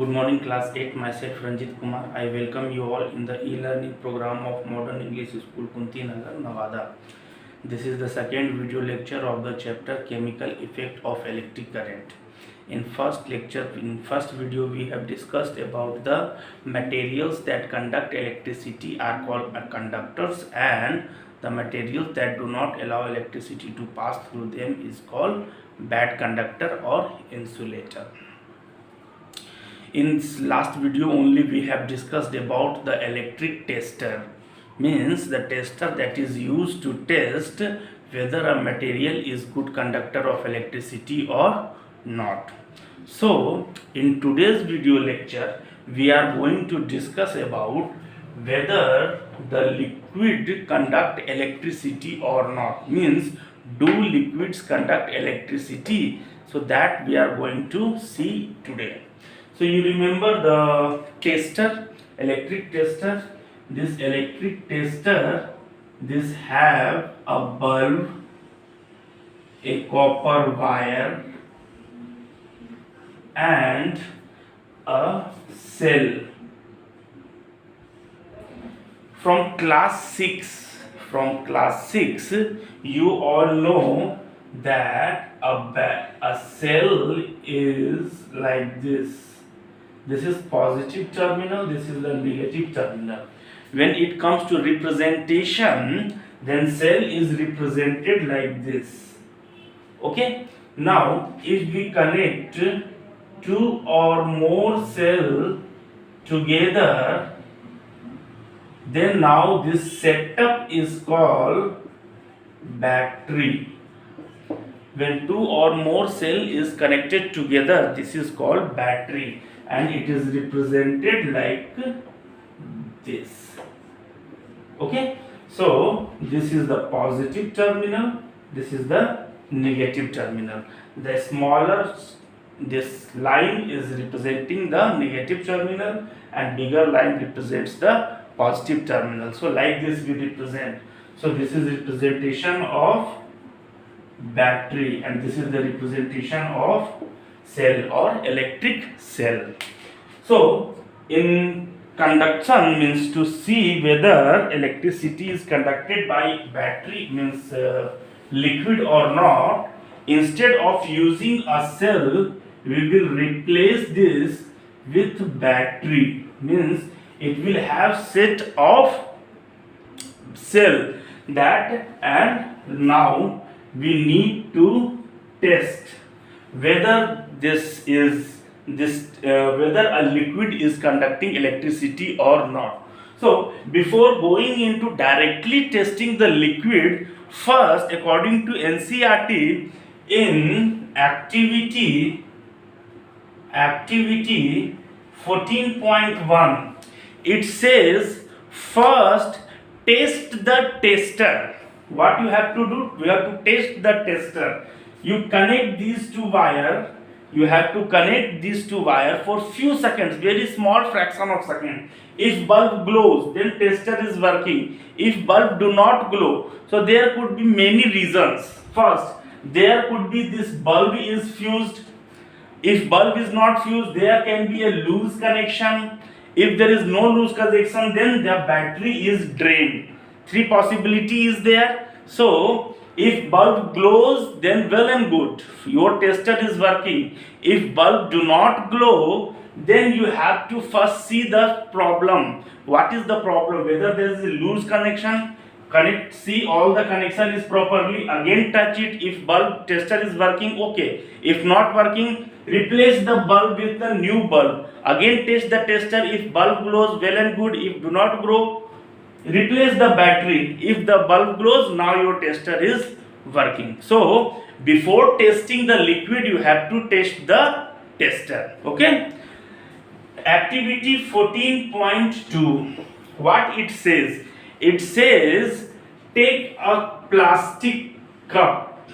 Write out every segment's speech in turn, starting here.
Good morning, class 8. Myself Ranjit Kumar. I welcome you all in the e-learning program of Modern English School, Kunti Nagar, Nevada. This is the second video lecture of the chapter Chemical Effect of Electric Current. In first video, we have discussed about the materials that conduct electricity are called conductors, and the materials that do not allow electricity to pass through them is called bad conductor or insulator. In last video only we have discussed about the electric tester, means the tester that is used to test whether a material is good conductor of electricity or not. So in today's video lecture we are going to discuss about whether the liquid conduct electricity or not, means do liquids conduct electricity. So that we are going to see today. So you remember the tester, electric tester. This electric tester, this have a bulb, a copper wire and a cell. From class 6, you all know that a cell is like this. This is positive terminal, this is the negative terminal. When it comes to representation, then cell is represented like this. Okay. Now, if we connect two or more cells together, then now this setup is called battery. When two or more cell is connected together, this is called battery, and it is represented like this. Okay, so this is the positive terminal, this is the negative terminal. The smaller this line is representing the negative terminal and bigger line represents the positive terminal. So like this we represent. So this is representation of battery and this is the representation of cell or electric cell. So in conduction means to see whether electricity is conducted by battery, means liquid or not. Instead of using a cell, we will replace this with battery, means it will have set of cell that, and now we need to test whether whether a liquid is conducting electricity or not. So before going into directly testing the liquid, first according to NCERT in activity 14.1, it says first test the tester. What you have to do, you have to test the tester. You connect these two wire, you have to connect these two wire for few seconds, very small fraction of second. If bulb glows, then tester is working. If bulb do not glow, so there could be many reasons. First, there could be this bulb is fused. If bulb is not fused, there can be a loose connection. If there is no loose connection, then the battery is drained. Three possibility is there. So if bulb glows, then well and good, your tester is working. If bulb do not glow, then you have to first see the problem. What is the problem? Whether there is a loose connection, connect, see all the connection is properly, again touch it. If bulb tester is working, okay. If not working, replace the bulb with a new bulb. Again test the tester. If bulb glows, well and good. If do not glow, replace the battery. If the bulb glows, now your tester is working. So before testing the liquid, you have to test the tester. Okay. Activity 14.2, what it says? It says take a plastic cup,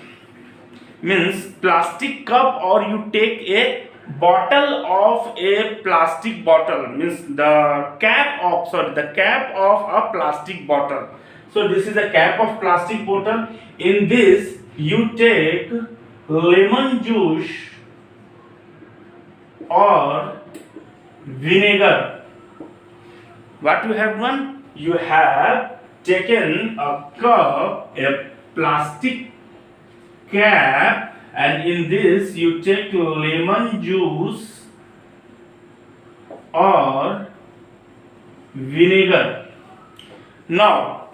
means plastic cup, or you take a bottle of a plastic bottle, means the cap of a plastic bottle. So this is a cap of plastic bottle. In this you take lemon juice or vinegar. What you have done? You have taken a cup, a plastic cap, and in this you take lemon juice or vinegar. Now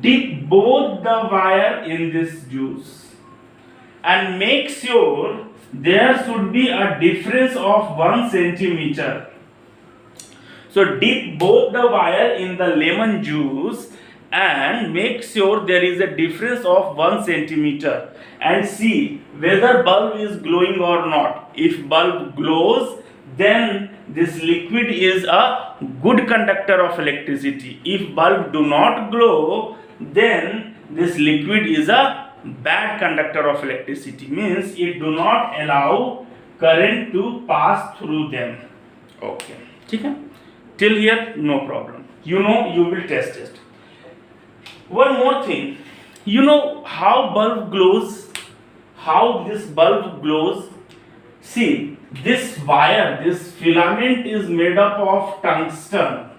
dip both the wire in this juice and make sure there should be a difference of 1 centimeter. So dip both the wire in the lemon juice and make sure there is a difference of 1 centimeter and see whether bulb is glowing or not. If bulb glows, then this liquid is a good conductor of electricity. If bulb do not glow, then this liquid is a bad conductor of electricity, means it do not allow current to pass through them. Okay, okay. Till here no problem, you know, you will test it. One more thing, you know how bulb glows, how this bulb glows. See, this wire, this filament is made up of tungsten,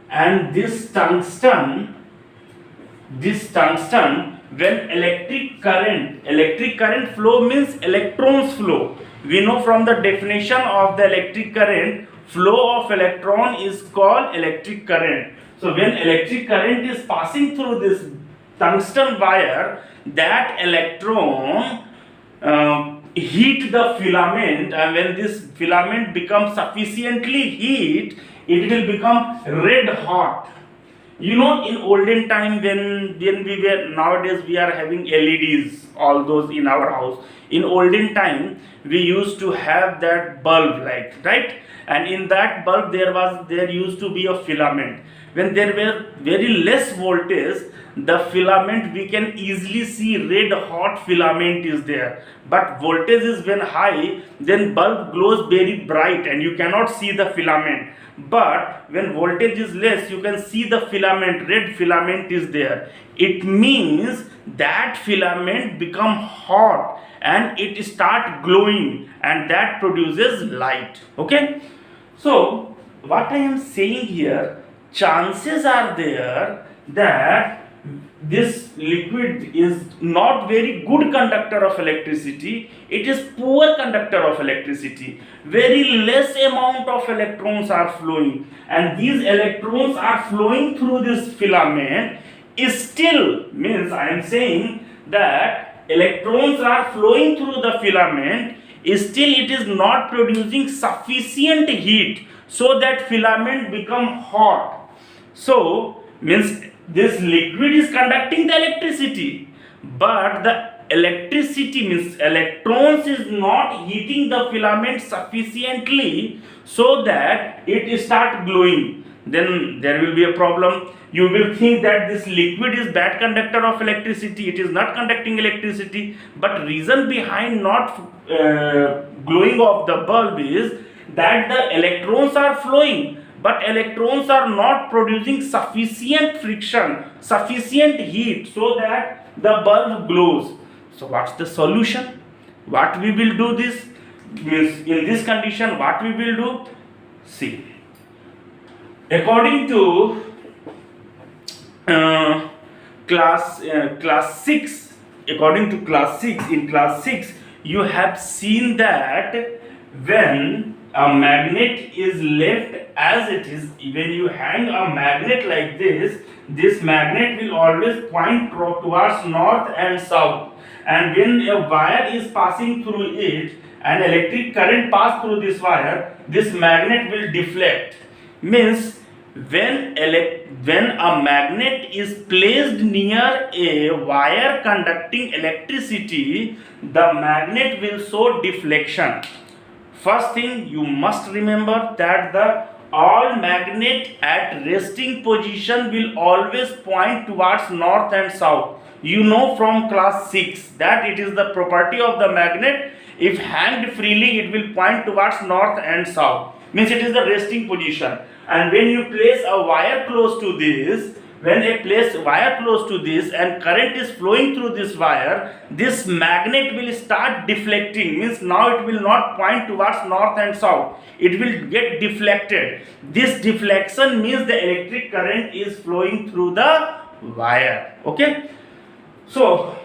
and this tungsten, when electric current flow means electrons flow. We know from the definition of the electric current, flow of electron is called electric current. So when electric current is passing through this tungsten wire, that electron heat the filament, and when this filament becomes sufficiently heat, it will become red hot. You know, in olden time, when we were, nowadays we are having LEDs, all those in our house. In olden time, we used to have that bulb light, right? And in that bulb there used to be a filament. When there were very less voltage, the filament, we can easily see red hot filament is there. But voltage is when high, then bulb glows very bright and you cannot see the filament. But when voltage is less, you can see the filament, red filament is there. It means that filament become hot and it start glowing, and that produces light. Okay, so what I am saying here, chances are there that this liquid is not very good conductor of electricity, it is poor conductor of electricity. Very less amount of electrons are flowing, and these electrons are flowing through this filament. Still means, I am saying that electrons are flowing through the filament, still it is not producing sufficient heat so that filament become hot. So means this liquid is conducting the electricity, but the electricity means electrons is not heating the filament sufficiently so that it start glowing. Then there will be a problem. You will think that this liquid is bad conductor of electricity, it is not conducting electricity. But reason behind not glowing of the bulb is that the electrons are flowing, but electrons are not producing sufficient friction, sufficient heat so that the bulb glows. So what's the solution? What we will do this means, in this condition what we will do? See, according to class 6, according to class 6, in class 6 you have seen that when a magnet is left as it is, when you hang a magnet like this magnet will always point towards north and south, and when a wire is passing through it and electric current pass through this wire, this magnet will deflect. Means when a magnet is placed near a wire conducting electricity, the magnet will show deflection. First thing you must remember that the all magnet at resting position will always point towards north and south. You know from class 6 that it is the property of the magnet, if hanged freely it will point towards north and south, means it is the resting position. And when you place a wire close to this, when I place wire close to this and current is flowing through this wire, this magnet will start deflecting, means now it will not point towards north and south, it will get deflected. This deflection means the electric current is flowing through the wire. Okay, so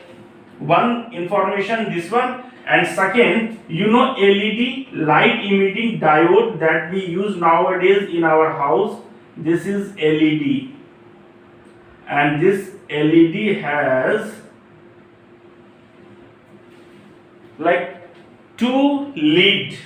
one information this one. And second, LED, light emitting diode, that we use nowadays in our house. This is LED, and this LED has like two lead,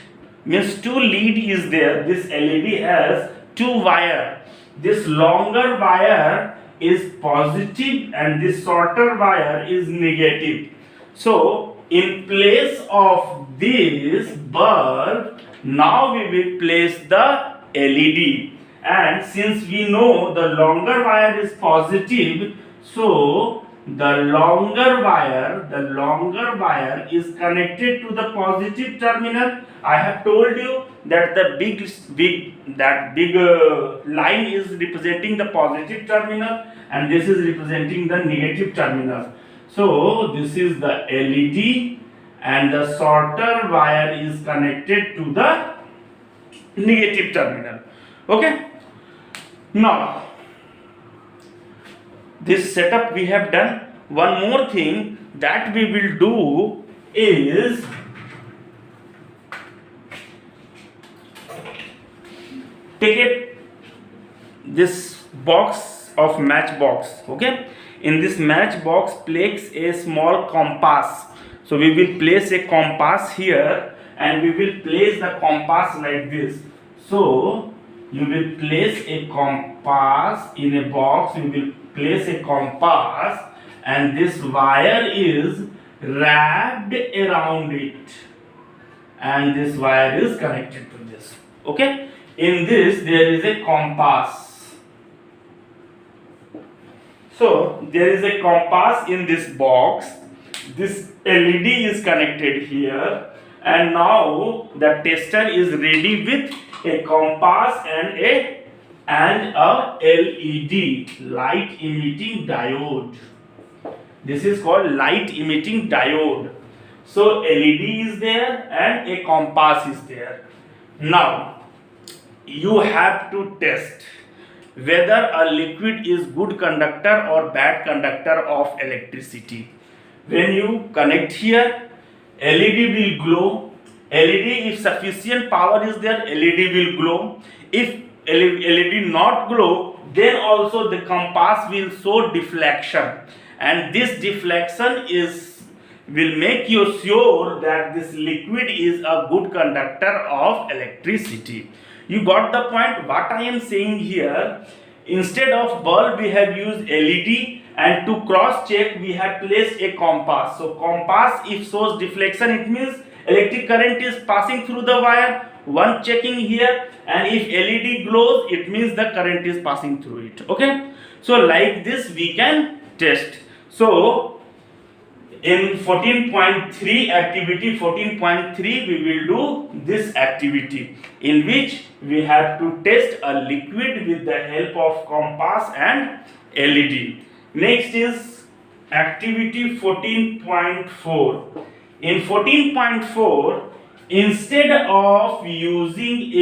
means two lead is there. This LED has two wire. This longer wire is positive and this shorter wire is negative. So in place of this bulb, now we will place the LED. And since we know the longer wire is positive, so the longer wire is connected to the positive terminal. I have told you that the big line is representing the positive terminal and this is representing the negative terminal. So this is the LED and the shorter wire is connected to the negative terminal. Okay. Now this setup we have done. One more thing that we will do is take this box of matchbox. Okay, in this matchbox place a small compass. So we will place a compass here and we will place the compass like this. So you will place a compass in a box, you will place a compass and this wire is wrapped around it and this wire is connected to this. Okay, in this there is a compass. So there is a compass in this box. This LED is connected here and now the tester is ready with a compass and a LED, light emitting diode. This is called light emitting diode. So LED is there and a compass is there. Now you have to test whether a liquid is good conductor or bad conductor of electricity. When you connect here, LED will glow. LED, if sufficient power is there, LED will glow. If LED not glow, then also the compass will show deflection, and this deflection will make you sure that this liquid is a good conductor of electricity. You got the point what I am saying here? Instead of bulb we have used LED, and to cross check we have placed a compass. So compass if shows deflection, it means electric current is passing through the wire. One checking here, and if LED glows, it means the current is passing through it. Okay, so like this we can test. So in 14.3 activity 14.3 we will do this activity in which we have to test a liquid with the help of compass and LED. Next is activity 14.4. In 14.4, instead of using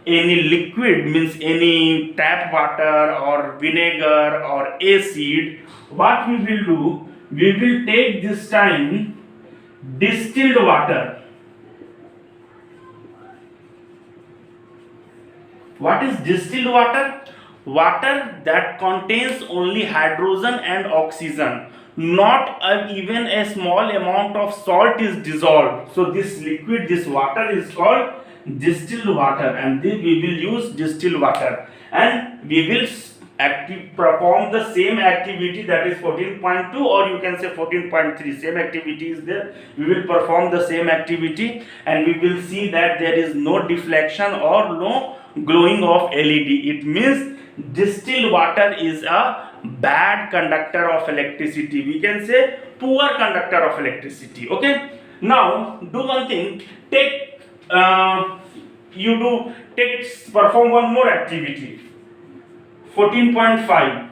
any liquid, means any tap water or vinegar or acid, what we will do, we will take this time distilled water. What is distilled water? Water that contains only hydrogen and oxygen. Not even a small amount of salt is dissolved. So this liquid, this water is called distilled water, and we will use distilled water, and we will perform the same activity, that is 14.2, or you can say 14.3. Same activity is there. We will perform the same activity and we will see that there is no deflection or no glowing of LED. It means distilled water is a bad conductor of electricity. We can say poor conductor of electricity. Okay. Now do one thing. Perform one more activity. 14.5.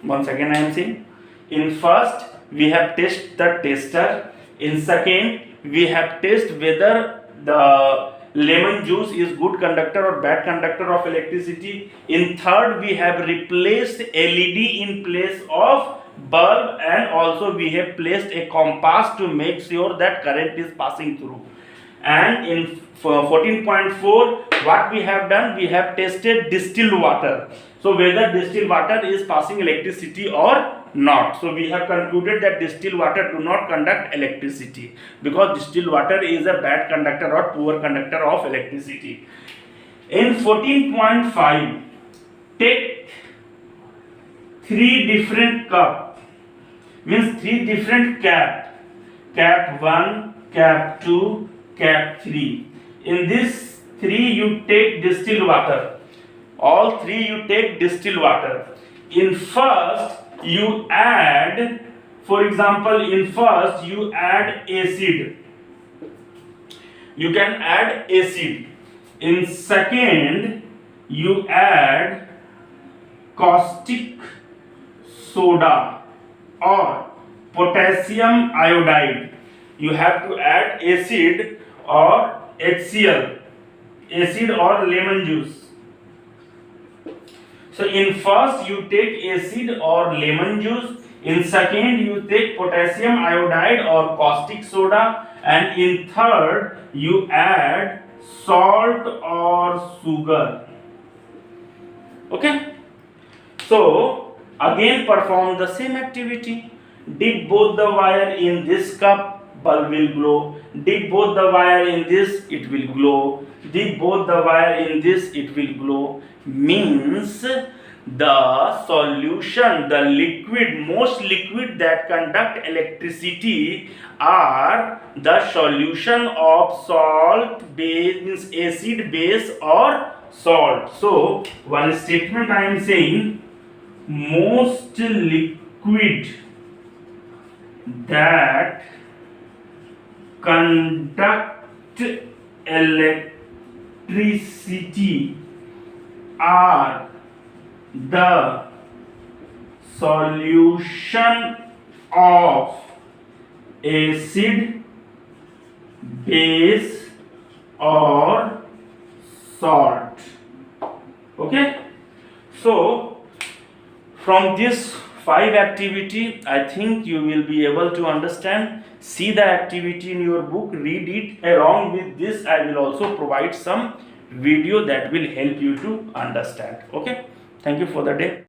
Once again I am saying, in first we have test the tester, in second we have test whether the lemon juice is good conductor or bad conductor of electricity, in third we have replaced LED in place of bulb, and also we have placed a compass to make sure that current is passing through. And in 14.4, what we have done, we have tested distilled water, so whether distilled water is passing electricity or not. So we have concluded that distilled water do not conduct electricity, because distilled water is a bad conductor or poor conductor of electricity. In 14.5, take 3 different cup, means 3 different cap, cap 1, cap 2, cap 3. In this 3 you take distilled water, all 3 you take distilled water. In first you add, for example, in first you add acid, you can add acid. In second you add caustic soda or potassium iodide. You have to add acid or HCl, acid or lemon juice. So in first you take acid or lemon juice, in second you take potassium iodide or caustic soda, and in third you add salt or sugar. Okay, so again perform the same activity. Dip both the wire in this cup, bulb will glow. Dip both the wire in this, it will glow. Dip both the wire in this, it will glow. Means the solution, the liquid, most liquid that conduct electricity are the solution of salt base, means acid base or salt. So one statement I am saying, most liquid that conduct electricity are the solution of acid, base or salt. Okay, so from this 5 activity, I think you will be able to understand. See the activity in your book, read it. Along with this, I will also provide some video that will help you to understand. Okay, thank you for the day.